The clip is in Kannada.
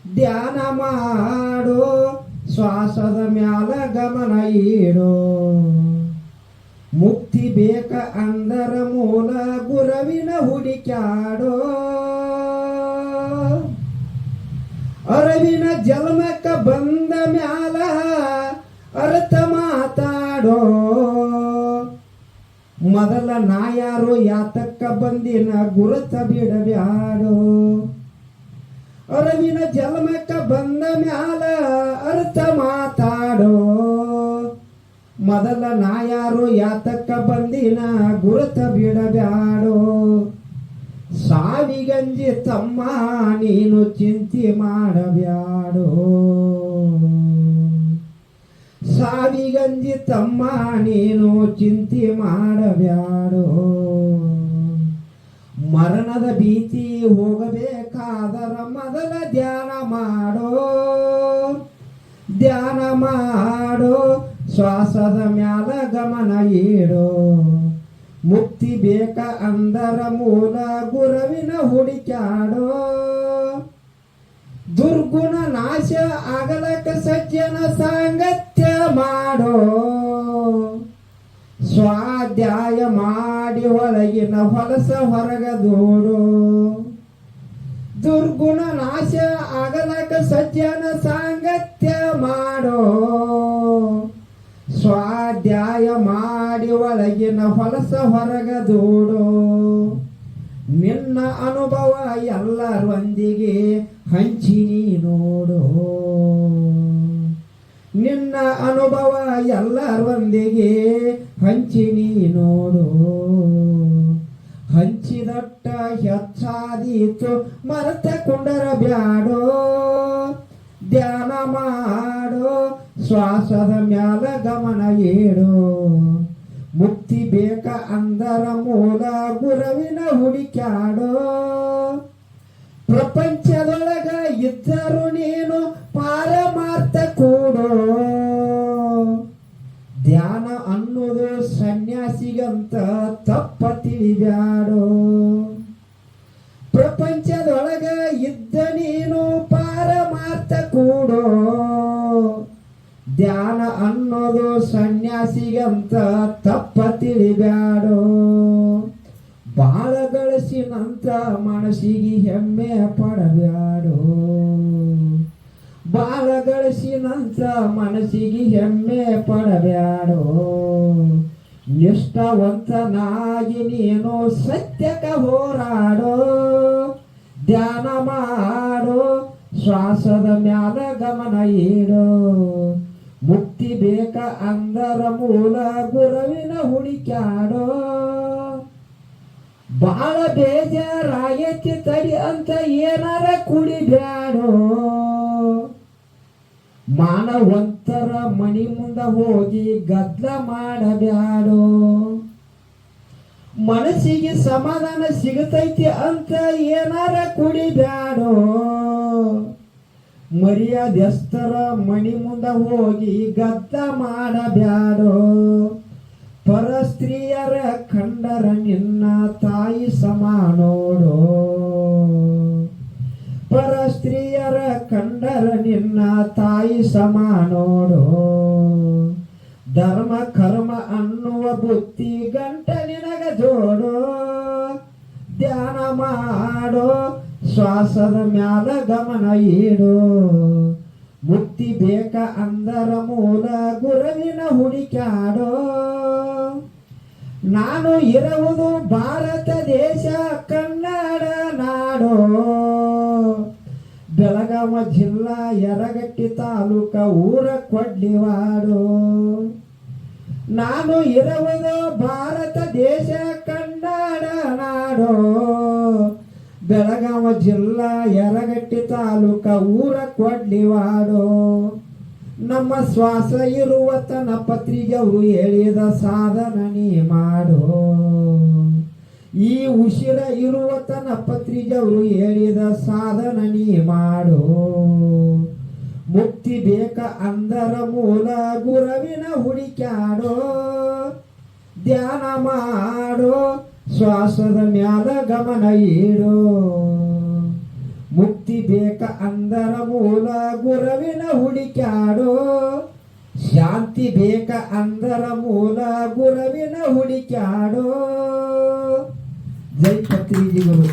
ಧ್ಯಾನ ಮಾಡೋ ಶ್ವಾಸದ ಮ್ಯಾಲ ಗಮನ ಇಡೋ ಮುಕ್ತಿ ಬೇಕ ಅಂದರ ಮೂಲ ಗುರವಿನ ಹುಡುಕ್ಯಾಡೋ ಅರವಿನ ಜನ್ಮಕ್ಕ ಬಂದ ಮ್ಯಾಲ ಅರ್ಥ ಮಾತಾಡೋ ಮೊದಲ ನಾ ಯಾರು ಯಾತಕ್ಕ ಬಂದಿನ ಗುರುತ ಬಿಡಬ್ಯಾಡೋ ಅರವಿನ ಜನ್ಮಕ್ಕ ಬಂದ ಮ್ಯಾಲ ಅರ್ಥ ಮಾತಾಡೋ ಮೊದಲ ನಾ ಯಾರು ಯಾತಕ್ಕ ಬಂದಿನ ಗುರುತ ಬಿಡಬ್ಯಾಡೋ ಸಾವಿಗಂಜಿ ತಮ್ಮ ನೀನು ಚಿಂತೆ ಮಾಡಬ್ಯಾಡೋ ಸಾವಿಗಂಜಿ ತಮ್ಮ ನೀನು ಚಿಂತೆ ಮಾಡಬ್ಯಾಡೋ ಮರಣದ ಭೀತಿ ಹೋಗಬೇಕಾದರ ಮೊದಲ ಧ್ಯಾನ ಮಾಡೋ ಧ್ಯಾನ ಮಾಡೋ ಶ್ವಾಸದ ಮ್ಯಾಲ ಗಮನ ಇಡೋ ಮುಕ್ತಿ ಬೇಕ ಅಂದರ ಮೂಲ ಗುರವಿನ ಹುಡುಕ್ಯಾಡೋ ದುರ್ಗುಣ ನಾಶ ಆಗಲಕ ಸಜ್ಜನ ಸಾಂಗತ್ಯ ಮಾಡೋ ಸ್ವಾಧ್ಯಾಯ ಮಾಡಿ ಒಳಗಿನ ಹೊಲಸ ಹೊರಗದೋಡು ದುರ್ಗುಣ ನಾಶ ಆಗಲಕ ಸಜ್ಜನ ಸಾಂಗತ್ಯ ಮಾಡೋ ಸ್ವಾಧ್ಯಾಯ ಮಾಡಿ ಒಳಗಿನ ಹೊಲಸ ಹೊರಗದೋಡು ನಿನ್ನ ಅನುಭವ ಎಲ್ಲರೊಂದಿಗೆ ಹಂಚಿ ನೋಡು ನಿನ್ನ ಅನುಭವ ಎಲ್ಲರೊಂದಿಗೆ ಹಂಚಿ ನೋಡು ಹಂಚಿದಟ್ಟ ಹೆಚ್ಚಾದೀತು ಮರೆತ ಕುಂಡರ ಬ್ಯಾಡೋ ಧ್ಯಾನ ಮಾಡೋ ಶ್ವಾಸದ ಮ್ಯಾಲ ಗಮನ ಇಡೋ ಮುಕ್ತಿ ಬೇಕ ಅಂದರ ಮೂಲ ಗುರವಿನ ಹುಡುಕ್ಯಾಡೋ ಪ್ರಪಂಚದೊಳಗ ಇದ್ದರು ನೀನು ಪಾರಮಾರ್ಥ ಕೂಡೋ ಧ್ಯಾನ ಅನ್ನೋದು ಸನ್ಯಾಸಿಗಂತ ತಪ್ಪ ತಿಳಿಬ್ಯಾಡೋ ಪ್ರಪಂಚದೊಳಗ ಇದ್ದ ನೀನು ಪಾರಮಾರ್ಥ ಕೂಡೋ ಧ್ಯಾನ ಅನ್ನೋದು ಸನ್ಯಾಸಿಗಂತ ತಪ್ಪ ತಿಳಿಬ್ಯಾಡೋ ಬಾಳ ಗಳಿಸಿನಂತ ಮನಸ್ಸಿಗೆ ಹೆಮ್ಮೆ ಪಡಬ್ಯಾಡೋ ಬಾಳ ಗಳಿಸಿನಂತ ಮನಸ್ಸಿಗೆ ಹೆಮ್ಮೆ ಪಡಬ್ಯಾಡೋ ನಿಷ್ಠಾವಂತನಾಗಿ ನೀನು ಸತ್ಯಕ ಹೋರಾಡೋ ಧ್ಯಾನ ಮಾಡೋ ಶ್ವಾಸದ ಮ್ಯಾಲ ಗಮನ ಇಡೋ ಮುಕ್ತಿ ಬೇಕ ಅಂದರ ಮೂಲ ಗುರವಿನ ಹುಡುಕ್ಯಾಡೋ ಬಾಳ ಬೇಜಾರಾಗೈತಿ ತಡಿ ಅಂತ ಏನಾರ ಕುಡಿಬ್ಯಾಡೋ ಮಾನವಂತರ ಮನಿ ಮುಂದ ಹೋಗಿ ಗದ್ಲ ಮಾಡಬ್ಯಾಡೋ ಮನಸ್ಸಿಗೆ ಸಮಾಧಾನ ಸಿಗತೈತಿ ಅಂತ ಏನಾರ ಕುಡಿಬ್ಯಾಡೋ ಮರ್ಯಾದೆಸ್ತರ ಮನಿ ಮುಂದ ಹೋಗಿ ಗದ್ಲ ಮಾಡಬ್ಯಾಡೋ ಪರಸ್ತ್ರೀಯರ ಕಂಡರ ನಿನ್ನ ತಾಯಿ ಸಮಾನೋಡೋ ಪರಸ್ತ್ರೀಯರ ಕಂಡರ ನಿನ್ನ ತಾಯಿ ಸಮಾನೋಡೋ ಧರ್ಮ ಕರ್ಮ ಅನ್ನುವ ಬುತ್ತಿ ಗಂಟ ನಿನಗ ಜೋಡೋ ಧ್ಯಾನ ಮಾಡೋ ಶ್ವಾಸದ ಮ್ಯಾಲ ಗಮನ ಇಡೋ ಮುಕ್ತಿ ಬೇಕ ಅಂದರ ಮೂಲ ಗುರವಿನ ಹುಡುಕ್ಯಾಡೋ ನಾನು ಇರುವುದು ಭಾರತ ದೇಶ ಕನ್ನಡ ನಾಡೋ ಬೆಳಗಾವ ಜಿಲ್ಲಾ ಯರಗಟ್ಟಿ ತಾಲೂಕ ಊರ ಕೊಡ್ಲಿವಾಡೋ ನಾನು ಇರುವುದು ಭಾರತ ದೇಶ ಕನ್ನಡ ನಾಡೋ ಬೆಳಗಾವ ಜಿಲ್ಲಾ ಯರಗಟ್ಟಿ ತಾಲೂಕ ಊರ ಕೊಡ್ಲಿವಾಡೋ ನಮ್ಮ ಶ್ವಾಸ ಇರುವ ತನ ಪತ್ರಿಕೆ ಅವರು ಹೇಳಿದ ಸಾಧನ ನೀ ಮಾಡೋ ಈ ಉಸಿರ ಇರುವ ತನ ಪತ್ರಿಕೆ ಅವರು ಹೇಳಿದ ಸಾಧನ ನೀ ಮಾಡೋ ಮುಕ್ತಿ ಬೇಕ ಅಂದರ ಮೂಲ ಗುರವಿನ ಹುಡುಕ್ಯಾಡೋ ಧ್ಯಾನ ಮಾಡೋ ಶ್ವಾಸದ ಮ್ಯಾಲ ಗಮನ ಇಡೋ ಮುಕ್ತಿ ಬೇಕ ಅಂದರ ಮೂಲ ಗುರುವಿನ ಹುಡುಕ್ಯಾಡೋ ಶಾಂತಿ ಬೇಕ ಅಂದರ ಮೂಲ ಗುರುವಿನ ಹುಡುಕ್ಯಾಡೋ ಜೈ ಪತ್ರಿಜಿ ಗುರು.